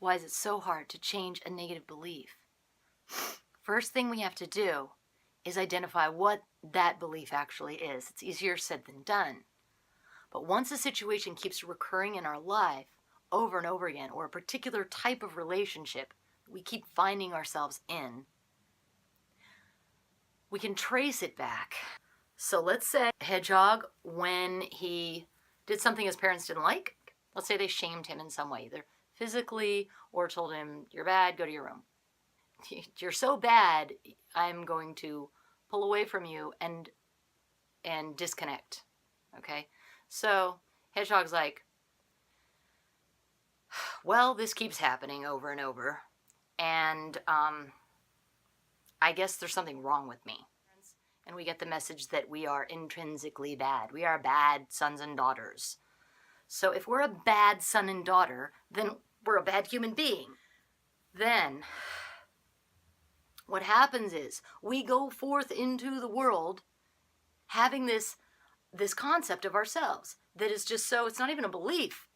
Why is it so hard to change a negative belief? First thing we have to do is identify what that belief actually is. It's easier said than done. But once a situation keeps recurring in our life over and over again, or a particular type of relationship we keep finding ourselves in, we can trace it back. So let's say Hedgehog, when he did something his parents didn't like, let's say they shamed him in some way, either physically or told him, "You're bad, go to your room. You're so bad, I'm going to pull away from you and disconnect." Okay? So Hedgehog's like, well, this keeps happening over and over, and I guess there's something wrong with me. And we get the message that we are intrinsically bad. We are bad sons and daughters. So if we're a bad son and daughter, then we're a bad human being. Then what happens is we go forth into the world having this concept of ourselves that is just so, it's not even a belief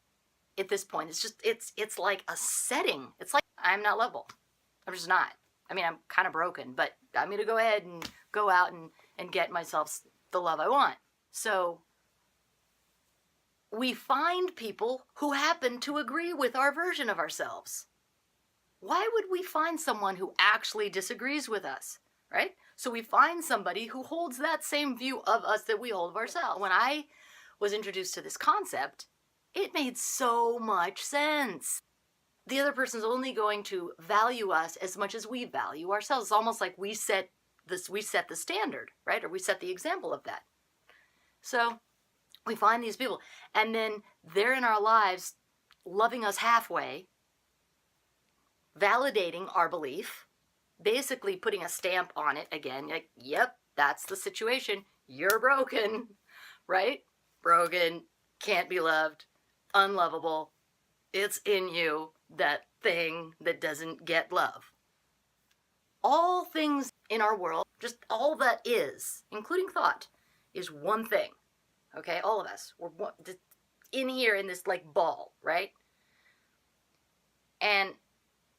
at this point. It's just, it's like a setting. It's like, I'm not lovable. I'm just not. I mean, I'm kind of broken, but I'm going to go ahead and go out and get myself the love I want. So we find people who happen to agree with our version of ourselves. Why would we find someone who actually disagrees with us, right? So we find somebody who holds that same view of us that we hold of ourselves. When I was introduced to this concept, it made so much sense. The other person's only going to value us as much as we value ourselves. It's almost like we set the standard, right? Or we set the example of that. So we find these people, and then they're in our lives loving us halfway, validating our belief, basically putting a stamp on it again, like, yep, that's the situation. You're broken, right? Broken, can't be loved, unlovable. It's in you, that thing that doesn't get love. All things in our world, just all that is, including thought, is one thing. Okay, all of us, we're in here in this like ball, right? And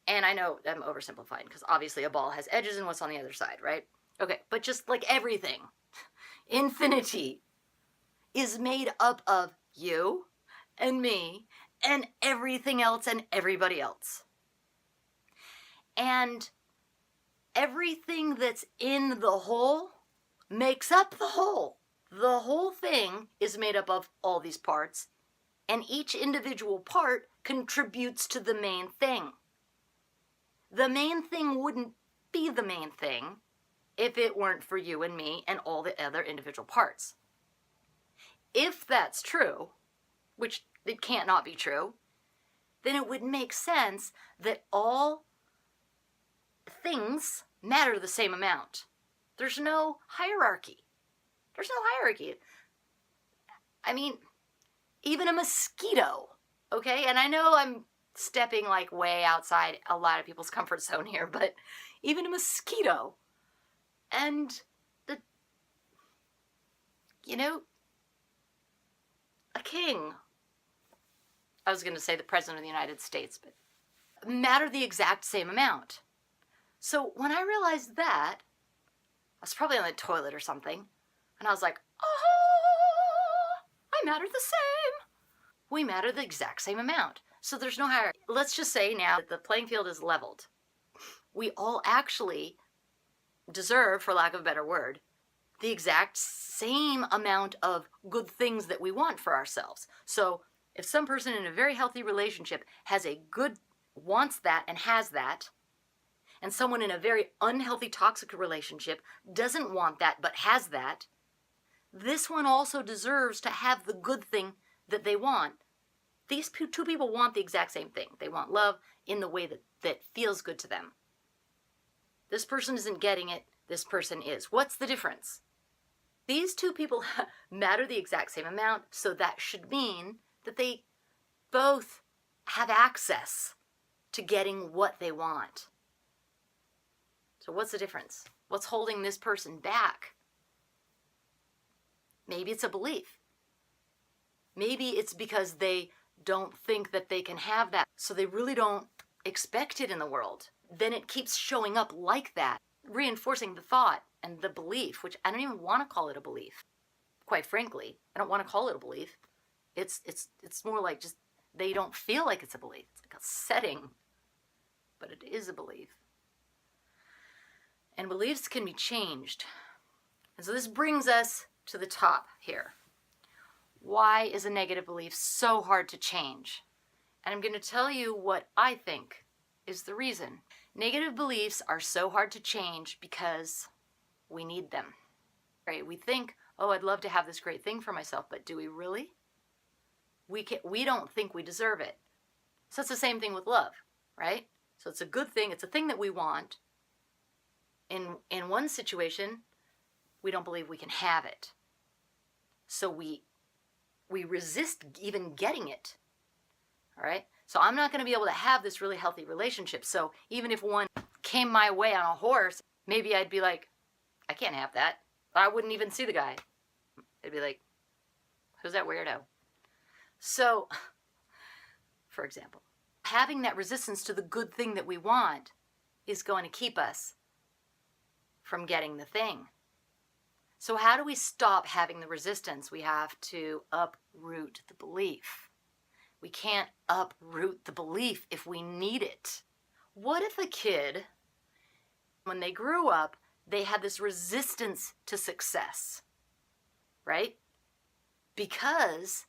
I know I'm oversimplifying because obviously a ball has edges and what's on the other side, right? Okay, but just like everything, infinity is made up of you and me and everything else and everybody else. And everything that's in the whole makes up the whole. The whole thing is made up of all these parts, and each individual part contributes to the main thing. The main thing wouldn't be the main thing if it weren't for you and me and all the other individual parts. If that's true, which it can't not be true, then it would make sense that all things matter the same amount. There's no hierarchy. There's no hierarchy. I mean, even a mosquito, okay? And I know I'm stepping like way outside a lot of people's comfort zone here, but even a mosquito and a king, I was going to say the President of the United States, but matter the exact same amount. So when I realized that, I was probably on the toilet or something, and I was like, oh, I matter the same. We matter the exact same amount. So there's no hierarchy. Let's just say now that the playing field is leveled. We all actually deserve, for lack of a better word, the exact same amount of good things that we want for ourselves. So if some person in a very healthy relationship wants that and has that, and someone in a very unhealthy, toxic relationship doesn't want that but has that, this one also deserves to have the good thing that they want. These two people want the exact same thing. They want love in the way that feels good to them. This person isn't getting it. This person is. What's the difference? These two people matter the exact same amount, so that should mean that they both have access to getting what they want. So what's the difference? What's holding this person back? Maybe it's a belief. Maybe it's because they don't think that they can have that, so they really don't expected in the world, then it keeps showing up like that, reinforcing the thought and the belief, which I don't even want to call it a belief. Quite frankly, I don't want to call it a belief. It's more like just they don't feel like it's a belief. It's like a setting, but it is a belief. And beliefs can be changed. And so this brings us to the top here. Why is a negative belief so hard to change? And I'm going to tell you what I think is the reason. Negative beliefs are so hard to change because we need them. Right? We think, oh, I'd love to have this great thing for myself, but do we really? We don't think we deserve it. So it's the same thing with love, right? So it's a good thing. It's a thing that we want. In one situation, we don't believe we can have it. So we resist even getting it. All right? So I'm not going to be able to have this really healthy relationship. So even if one came my way on a horse, maybe I'd be like, I can't have that. I wouldn't even see the guy. I'd be like, who's that weirdo? So, for example, having that resistance to the good thing that we want is going to keep us from getting the thing. So how do we stop having the resistance? We have to uproot the belief. We can't uproot the belief if we need it. What if a kid, when they grew up, they had this resistance to success, right? Because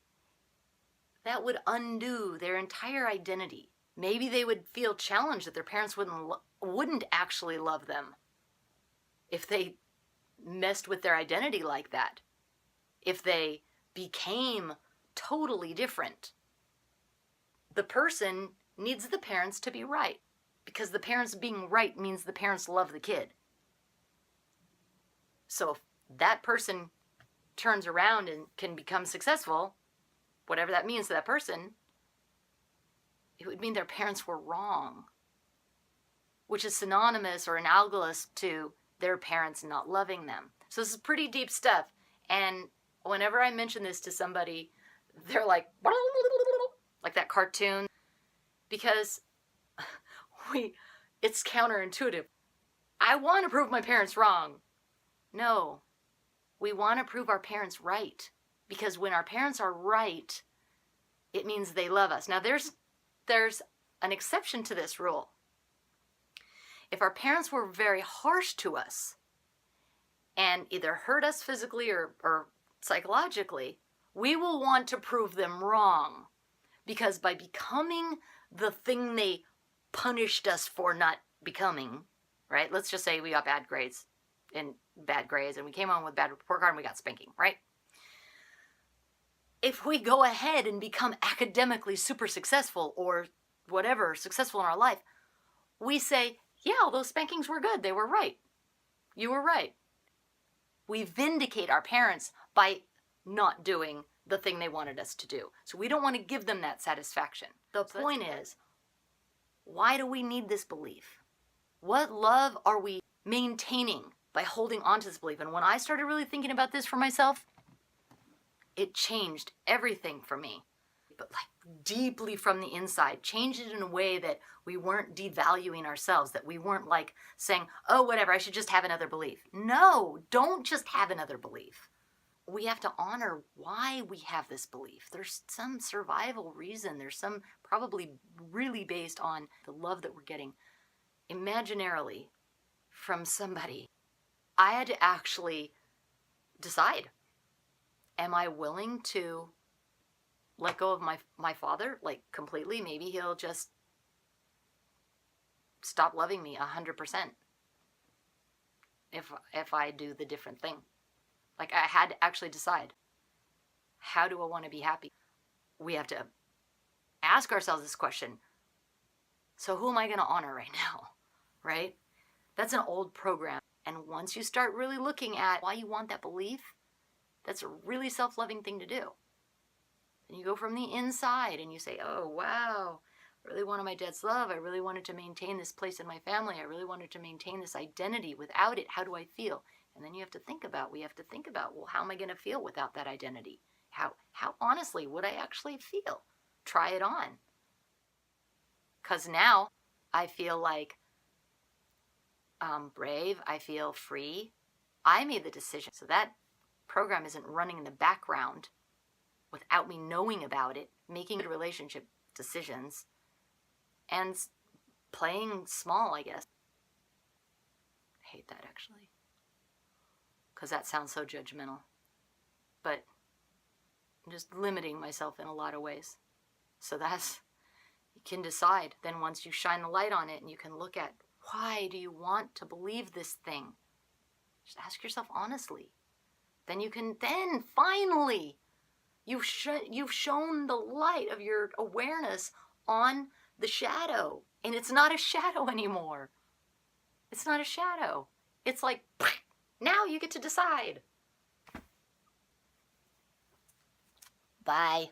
that would undo their entire identity. Maybe they would feel challenged that their parents wouldn't actually love them if they messed with their identity like that, if they became totally different. The person needs the parents to be right, because the parents being right means the parents love the kid. So if that person turns around and can become successful, whatever that means to that person, it would mean their parents were wrong, which is synonymous or analogous to their parents not loving them. So this is pretty deep stuff. And whenever I mention this to somebody, they're like that cartoon, because it's counterintuitive. I want to prove my parents wrong. No, we want to prove our parents right, because when our parents are right, it means they love us. Now there's an exception to this rule. If our parents were very harsh to us and either hurt us physically or psychologically, we will want to prove them wrong, because by becoming the thing they punished us for not becoming, right? Let's just say we got bad grades and we came home with bad report card and we got spanking, right? If we go ahead and become academically super successful or whatever, successful in our life, we say, yeah, those spankings were good. They were right. You were right. We vindicate our parents by not doing the thing they wanted us to do. So we don't want to give them that satisfaction. The point is, why do we need this belief? What love are we maintaining by holding on to this belief? And when I started really thinking about this for myself, it changed everything for me. But like deeply from the inside, changed it in a way that we weren't devaluing ourselves, that we weren't like saying, oh, whatever, I should just have another belief. No, don't just have another belief. We have to honor why we have this belief. There's some survival reason. There's some probably really based on the love that we're getting imaginarily from somebody. I had to actually decide, am I willing to let go of my father, like completely? Maybe he'll just stop loving me 100% if I do the different thing. Like I had to actually decide, how do I want to be happy? We have to ask ourselves this question. So who am I going to honor right now? Right? That's an old program. And once you start really looking at why you want that belief, that's a really self-loving thing to do. And you go from the inside and you say, oh, wow, I really wanted my dad's love. I really wanted to maintain this place in my family. I really wanted to maintain this identity. Without it, how do I feel? And then we have to think about, well, how am I going to feel without that identity? How honestly would I actually feel? Try it on. Because now I feel like brave. I feel free. I made the decision. So that program isn't running in the background without me knowing about it, making good relationship decisions, and playing small, I guess. I hate that, actually, because that sounds so judgmental. But I'm just limiting myself in a lot of ways. So that's, you can decide then once you shine the light on it and you can look at, why do you want to believe this thing? Just ask yourself honestly. Then you can, then finally, you've shown the light of your awareness on the shadow. And it's not a shadow anymore. It's not a shadow. It's like, now you get to decide. Bye.